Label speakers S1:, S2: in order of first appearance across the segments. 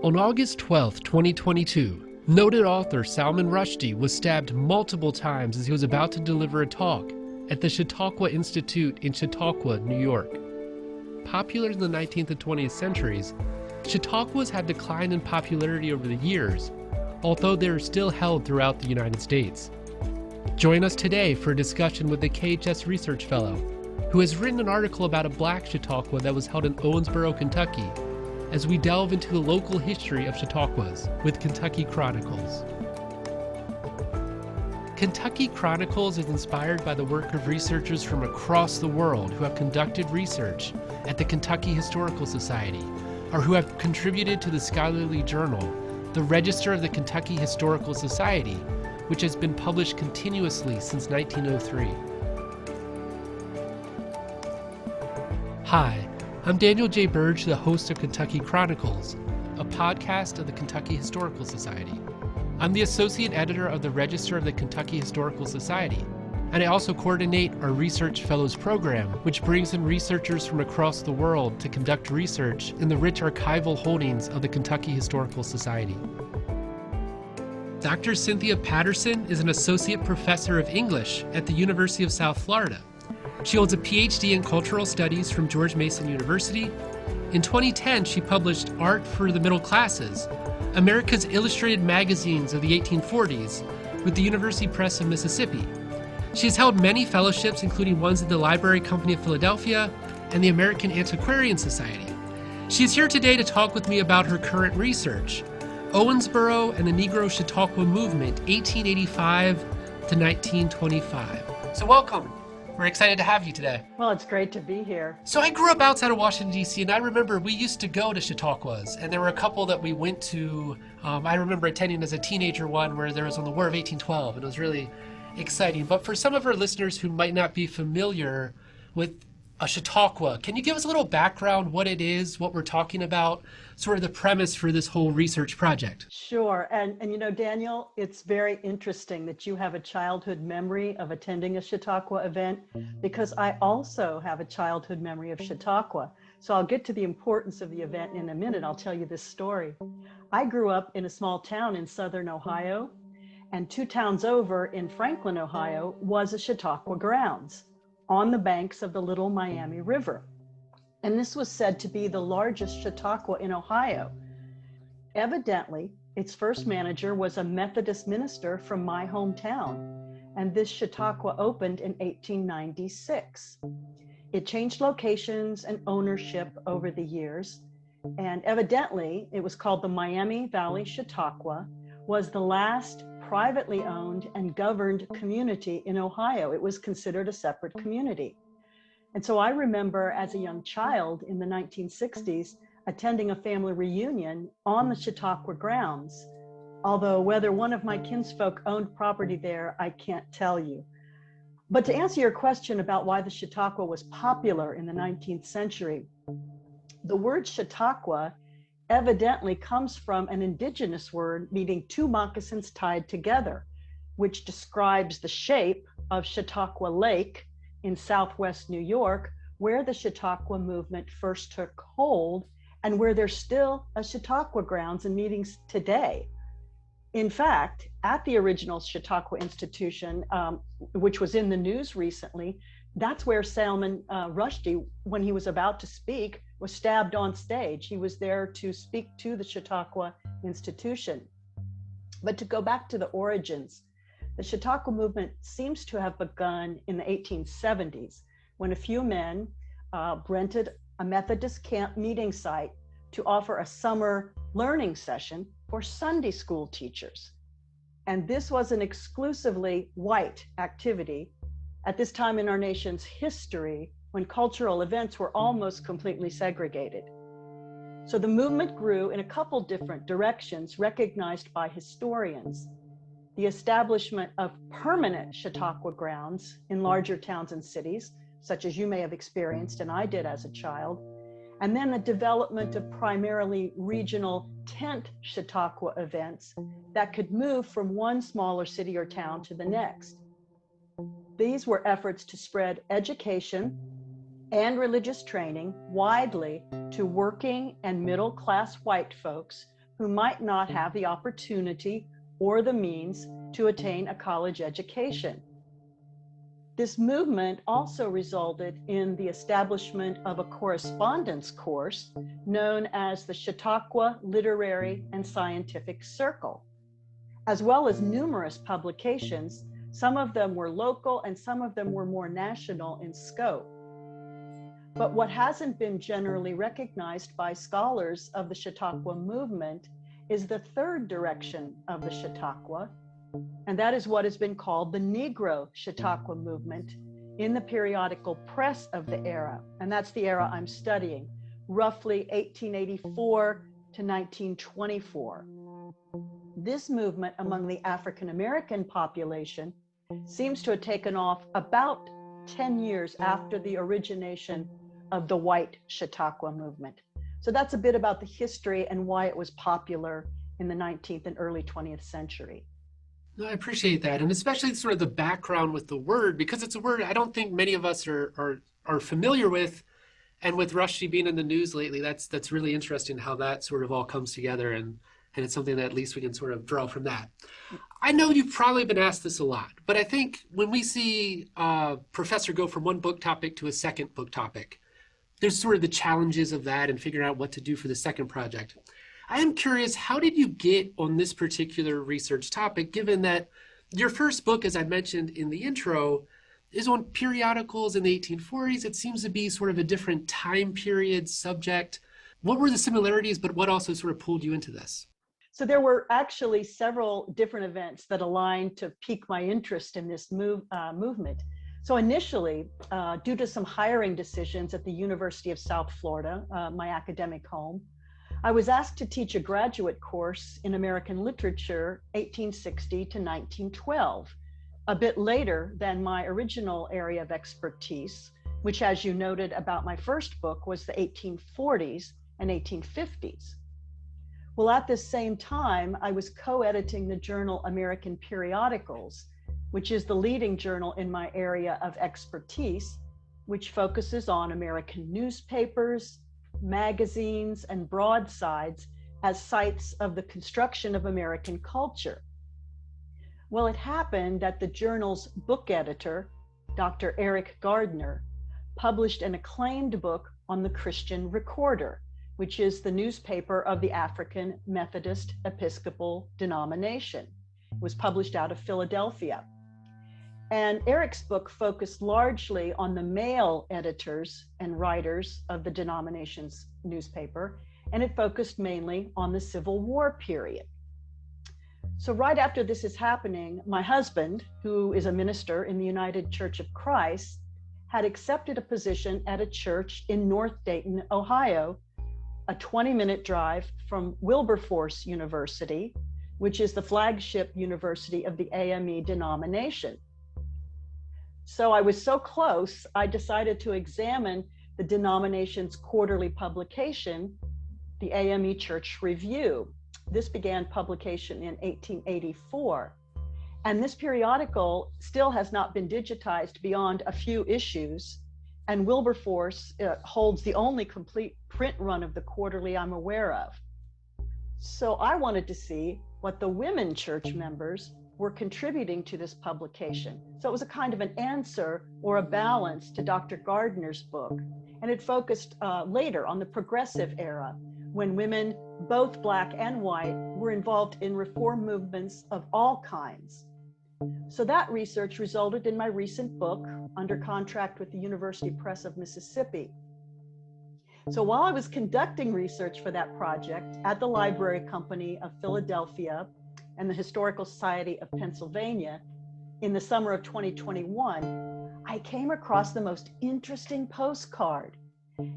S1: On August 12, 2022, noted author Salman Rushdie was stabbed multiple times as he was about to deliver a talk at the Chautauqua Institute in Chautauqua, New York. Popular in the 19th and 20th centuries, Chautauquas had declined in popularity over the years, although they are still held throughout the United States. Join us today for a discussion with the KHS Research Fellow, who has written an article about a Black Chautauqua that was held in Owensboro, Kentucky, as we delve into the local history of Chautauquas with Kentucky Chronicles. Kentucky Chronicles is inspired by the work of researchers from across the world who have conducted research at the Kentucky Historical Society, or who have contributed to the scholarly journal, the Register of the Kentucky Historical Society, which has been published continuously since 1903. Hi, I'm Daniel J. Burge, the host of Kentucky Chronicles, a podcast of the Kentucky Historical Society. I'm the associate editor of the Register of the Kentucky Historical Society, and I also coordinate our Research Fellows program, which brings in researchers from across the world to conduct research in the rich archival holdings of the Kentucky Historical Society. Dr. Cynthia Patterson is an associate professor of English at the University of South Florida. She holds a Ph.D. in cultural studies from George Mason University. In 2010, she published Art for the Middle Classes, America's Illustrated Magazines of the 1840s, with the University Press of Mississippi. She has held many fellowships, including ones at the Library Company of Philadelphia and the American Antiquarian Society. She is here today to talk with me about her current research, Owensboro and the Negro Chautauqua Movement, 1885 to 1925. So welcome. We're excited to have you today.
S2: Well, it's great to be here.
S1: So I grew up outside of Washington, D.C., and I remember we used to go to Chautauquas, and there were a couple that we went to. I remember attending as a teenager one where there was on the War of 1812, and it was really exciting. But for some of our listeners who might not be familiar with a Chautauqua, can you give us a little background, what it is, what we're talking about, sort of the premise for this whole research project?
S2: Sure. And you know, Daniel, it's very interesting that you have a childhood memory of attending a Chautauqua event, because I also have a childhood memory of Chautauqua. So I'll get to the importance of the event in a minute. I'll tell you this story. I grew up in a small town in southern Ohio, and 2 towns over in Franklin, Ohio, was a Chautauqua grounds on the banks of the Little Miami River. And this was said to be the largest Chautauqua in Ohio. Evidently, its first manager was a Methodist minister from my hometown, and this Chautauqua opened in 1896. It changed locations and ownership over the years, and evidently it was called the Miami Valley Chautauqua, was the last privately owned and governed community in Ohio. It was considered a separate community. And so I remember as a young child in the 1960s attending a family reunion on the Chautauqua grounds, although whether one of my kinsfolk owned property there, I can't tell you. But to answer your question about why the Chautauqua was popular in the 19th century, the word Chautauqua evidently comes from an indigenous word meaning 2 moccasins tied together, which describes the shape of Chautauqua Lake in southwest New York, where the Chautauqua movement first took hold and where there's still a Chautauqua grounds and meetings today. In fact, at the original Chautauqua Institution, which was in the news recently, that's where Salman Rushdie, when he was about to speak, was stabbed on stage. He was there to speak to the Chautauqua Institution. But to go back to the origins, the Chautauqua movement seems to have begun in the 1870s when a few men rented a Methodist camp meeting site to offer a summer learning session for Sunday school teachers. And this was an exclusively white activity at this time in our nation's history, when cultural events were almost completely segregated. So the movement grew in a couple different directions recognized by historians. The establishment of permanent Chautauqua grounds in larger towns and cities, such as you may have experienced and I did as a child, and then the development of primarily regional tent Chautauqua events that could move from one smaller city or town to the next. These were efforts to spread education and religious training widely to working and middle-class white folks who might not have the opportunity or the means to attain a college education. This movement also resulted in the establishment of a correspondence course known as the Chautauqua Literary and Scientific Circle, as well as numerous publications. Some of them were local and some of them were more national in scope. But what hasn't been generally recognized by scholars of the Chautauqua movement is the third direction of the Chautauqua, and that is what has been called the Negro Chautauqua movement in the periodical press of the era. And that's the era I'm studying, roughly 1884 to 1924. This movement among the African American population seems to have taken off about 10 years after the origination of the white Chautauqua movement. So that's a bit about the history and why it was popular in the 19th and early 20th century.
S1: No, I appreciate that, and especially sort of the background with the word, because it's a word I don't think many of us are familiar with, and with Rushdie being in the news lately, that's really interesting how that sort of all comes together, and it's something that at least we can sort of draw from that. I know you've probably been asked this a lot, but I think when we see a professor go from one book topic to a second book topic, there's sort of the challenges of that and figuring out what to do for the second project. I am curious, how did you get on this particular research topic, given that your first book, as I mentioned in the intro, is on periodicals in the 1840s? It seems to be sort of a different time period subject. What were the similarities, but what also sort of pulled you into this?
S2: So there were actually several different events that aligned to pique my interest in this movement. So initially, due to some hiring decisions at the University of South Florida, my academic home, I was asked to teach a graduate course in American literature, 1860 to 1912, a bit later than my original area of expertise, which, as you noted about my first book, was the 1840s and 1850s. Well, at the same time, I was co-editing the journal American Periodicals, which is the leading journal in my area of expertise, which focuses on American newspapers, magazines, and broadsides as sites of the construction of American culture. Well, it happened that the journal's book editor, Dr. Eric Gardner, published an acclaimed book on the Christian Recorder, which is the newspaper of the African Methodist Episcopal denomination. It was published out of Philadelphia. And Eric's book focused largely on the male editors and writers of the denomination's newspaper, and it focused mainly on the Civil War period. So right after this is happening, my husband, who is a minister in the United Church of Christ, had accepted a position at a church in North Dayton, Ohio, a 20-minute drive from Wilberforce University, which is the flagship university of the AME denomination. So I was so close, I decided to examine the denomination's quarterly publication, the AME Church Review. This began publication in 1884. And this periodical still has not been digitized beyond a few issues. And Wilberforce holds the only complete print run of the quarterly I'm aware of. So I wanted to see what the women church members were contributing to this publication. So it was a kind of an answer or a balance to Dr. Gardner's book. And it focused later on the progressive era, when women, both Black and white, were involved in reform movements of all kinds. So that research resulted in my recent book, under contract with the University Press of Mississippi. So while I was conducting research for that project at the Library Company of Philadelphia and the Historical Society of Pennsylvania in the summer of 2021, I came across the most interesting postcard.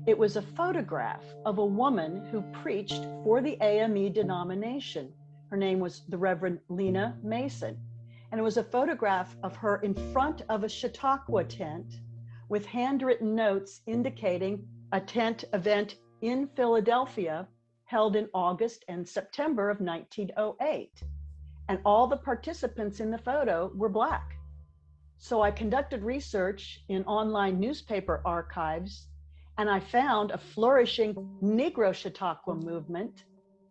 S2: It was a photograph of a woman who preached for the AME denomination. Her name was the Reverend Lena Mason. And it was a photograph of her in front of a Chautauqua tent with handwritten notes indicating a tent event in Philadelphia held in August and September of 1908. And all the participants in the photo were Black. So I conducted research in online newspaper archives, and I found a flourishing Negro Chautauqua movement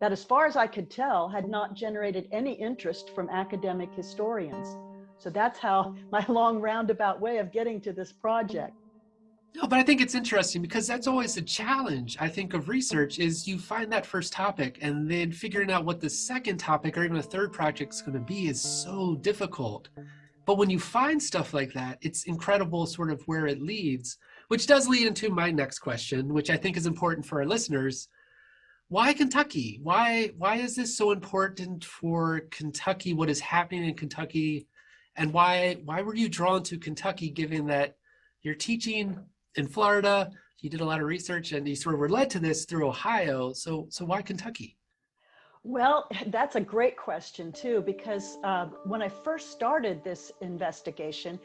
S2: that, as far as I could tell, had not generated any interest from academic historians. So that's how my long roundabout way of getting to this project.
S1: No, but I think it's interesting because that's always a challenge, I think, of research is you find that first topic and then figuring out what the second topic or even a third project is going to be is so difficult. But when you find stuff like that, it's incredible sort of where it leads, which does lead into my next question, which I think is important for our listeners. Why Kentucky? Why is this so important for Kentucky? What is happening in Kentucky? And why were you drawn to Kentucky, given that you're teaching in Florida, you did a lot of research, and you sort of were led to this through Ohio. So why Kentucky?
S2: Well, that's a great question too, because when I first started this investigation,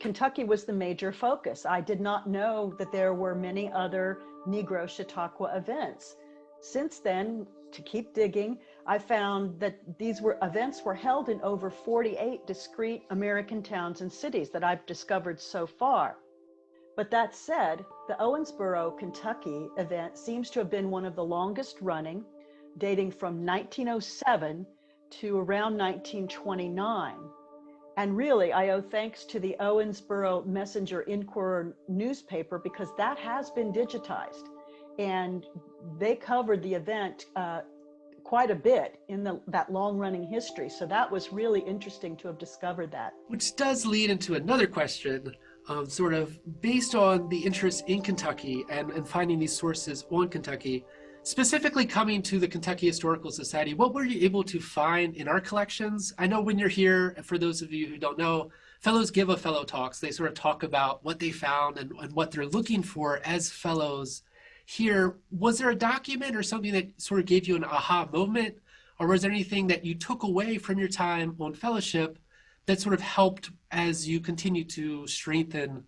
S2: Kentucky was the major focus. I did not know that there were many other Negro Chautauqua events. Since then, to keep digging, I found that these events were held in over 48 discrete American towns and cities that I've discovered so far. But that said, the Owensboro, Kentucky event seems to have been one of the longest running, dating from 1907 to around 1929. And really, I owe thanks to the Owensboro Messenger Inquirer newspaper, because that has been digitized. And they covered the event quite a bit in that long-running history. So that was really interesting to have discovered that.
S1: Which does lead into another question, sort of based on the interest in Kentucky and finding these sources on Kentucky, specifically coming to the Kentucky Historical Society. What were you able to find in our collections? I know when you're here, for those of you who don't know, fellows give a fellow talks. They sort of talk about what they found and what they're looking for as fellows here. Was there a document or something that sort of gave you an aha moment? Or was there anything that you took away from your time on fellowship that sort of helped as you continue to strengthen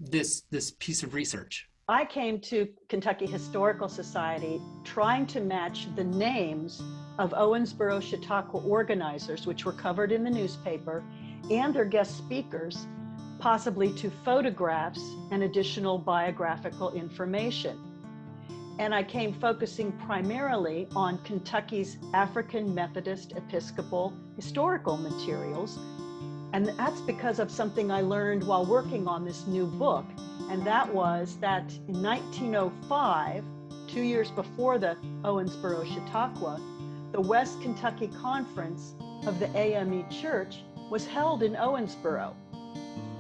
S1: this piece of research?
S2: I came to Kentucky Historical Society trying to match the names of Owensboro Chautauqua organizers, which were covered in the newspaper, and their guest speakers, possibly to photographs and additional biographical information. And I came focusing primarily on Kentucky's African Methodist Episcopal historical materials. And that's because of something I learned while working on this new book. And that was that in 1905, 2 years before the Owensboro Chautauqua, the West Kentucky Conference of the AME Church was held in Owensboro.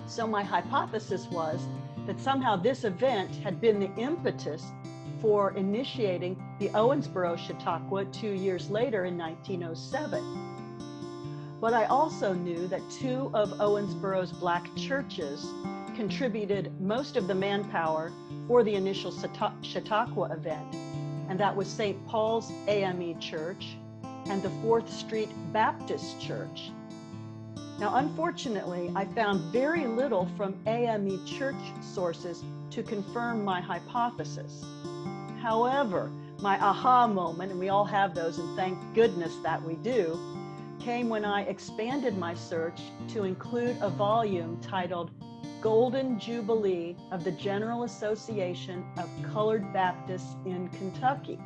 S2: So my hypothesis was that somehow this event had been the impetus for initiating the Owensboro Chautauqua 2 years later in 1907. But I also knew that two of Owensboro's Black churches contributed most of the manpower for the initial Chautauqua event, and that was St. Paul's AME Church and the 4th Street Baptist Church. Now, unfortunately, I found very little from AME Church sources to confirm my hypothesis. However, my aha moment, and we all have those, and thank goodness that we do, came when I expanded my search to include a volume titled Golden Jubilee of the General Association of Colored Baptists in Kentucky.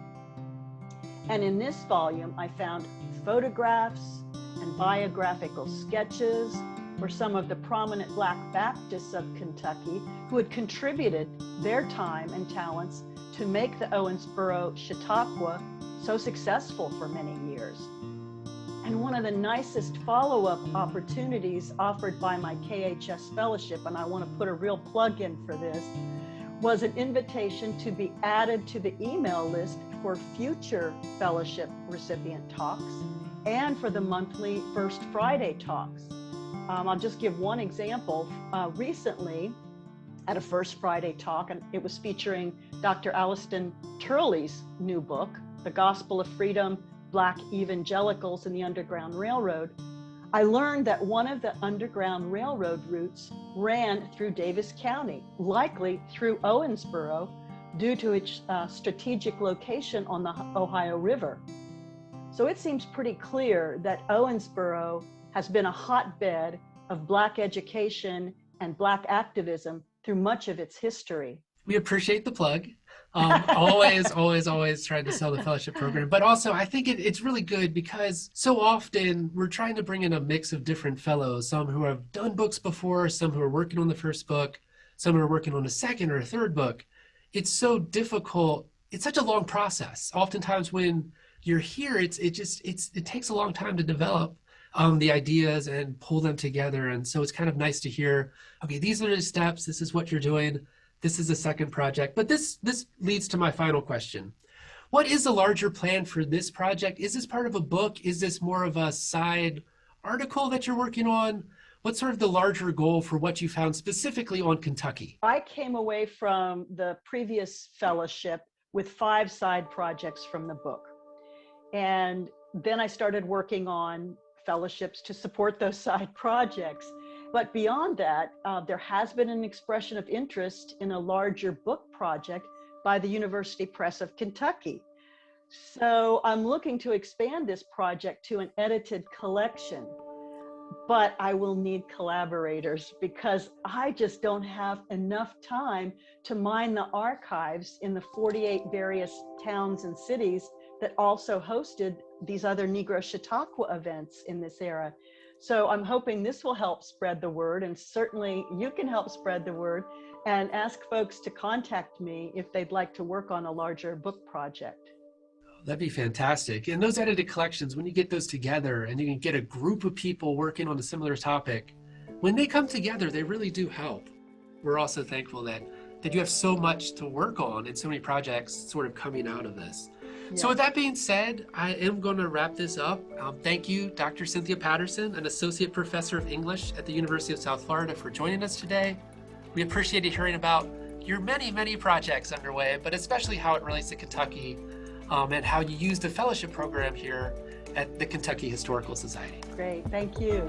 S2: And in this volume, I found photographs and biographical sketches for some of the prominent Black Baptists of Kentucky who had contributed their time and talents to make the Owensboro Chautauqua so successful for many years. And one of the nicest follow-up opportunities offered by my KHS fellowship, and I want to put a real plug in for this, was an invitation to be added to the email list for future fellowship recipient talks and for the monthly First Friday talks. I'll just give one example. Recently, at a First Friday talk, and it was featuring Dr. Alliston Turley's new book, The Gospel of Freedom, Black Evangelicals in the Underground Railroad, I learned that one of the Underground Railroad routes ran through Davis County, likely through Owensboro, due to its strategic location on the Ohio River. So it seems pretty clear that Owensboro has been a hotbed of Black education and Black activism through much of its history.
S1: We appreciate the plug. Always trying to sell the fellowship program. But also, I think it's really good because so often we're trying to bring in a mix of different fellows, some who have done books before, some who are working on the first book, some who are working on a second or a third book. It's so difficult. It's such a long process. Oftentimes when you're here, it takes a long time to develop the ideas and pull them together. And so it's kind of nice to hear, okay, these are the steps. This is what you're doing. This is the second project. But this leads to my final question. What is the larger plan for this project? Is this part of a book? Is this more of a side article that you're working on? What's sort of the larger goal for what you found specifically on Kentucky?
S2: I came away from the previous fellowship with 5 side projects from the book. And then I started working on fellowships to support those side projects. But beyond that, there has been an expression of interest in a larger book project by the University Press of Kentucky. So I'm looking to expand this project to an edited collection, but I will need collaborators because I just don't have enough time to mine the archives in the 48 various towns and cities that also hosted these other Negro Chautauqua events in this era. So I'm hoping this will help spread the word, and certainly you can help spread the word and ask folks to contact me if they'd like to work on a larger book project.
S1: That'd be fantastic. And those edited collections, when you get those together and you can get a group of people working on a similar topic, when they come together, they really do help. We're also thankful that you have so much to work on and so many projects sort of coming out of this. Yeah. So with that being said, I am going to wrap this up. Thank you, Dr. Cynthia Patterson, an Associate Professor of English at the University of South Florida, for joining us today. We appreciated hearing about your many, many projects underway, but especially how it relates to Kentucky and how you use the fellowship program here at the Kentucky Historical Society.
S2: Great, thank you.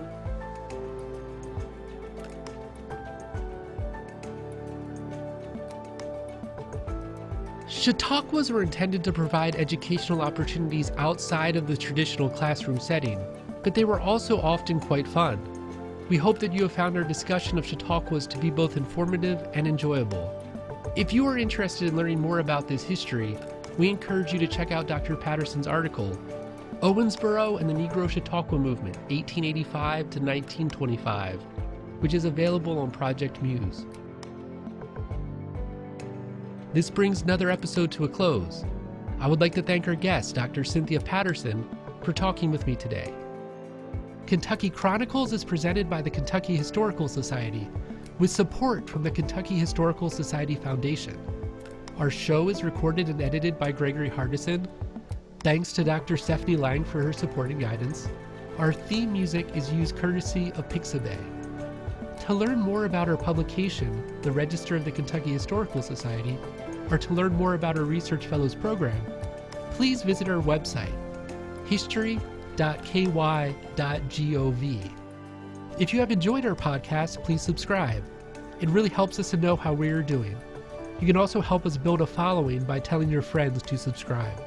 S1: Chautauquas were intended to provide educational opportunities outside of the traditional classroom setting, but they were also often quite fun. We hope that you have found our discussion of Chautauquas to be both informative and enjoyable. If you are interested in learning more about this history, we encourage you to check out Dr. Patterson's article, Owensboro and the Negro Chautauqua Movement, 1885 to 1925, which is available on Project Muse. This brings another episode to a close. I would like to thank our guest, Dr. Cynthia Patterson, for talking with me today. Kentucky Chronicles is presented by the Kentucky Historical Society with support from the Kentucky Historical Society Foundation. Our show is recorded and edited by Gregory Hardison. Thanks to Dr. Stephanie Lang for her support and guidance. Our theme music is used courtesy of Pixabay. To learn more about our publication, the Register of the Kentucky Historical Society, or to learn more about our Research Fellows program, please visit our website, history.ky.gov. If you have enjoyed our podcast, please subscribe. It really helps us to know how we are doing. You can also help us build a following by telling your friends to subscribe.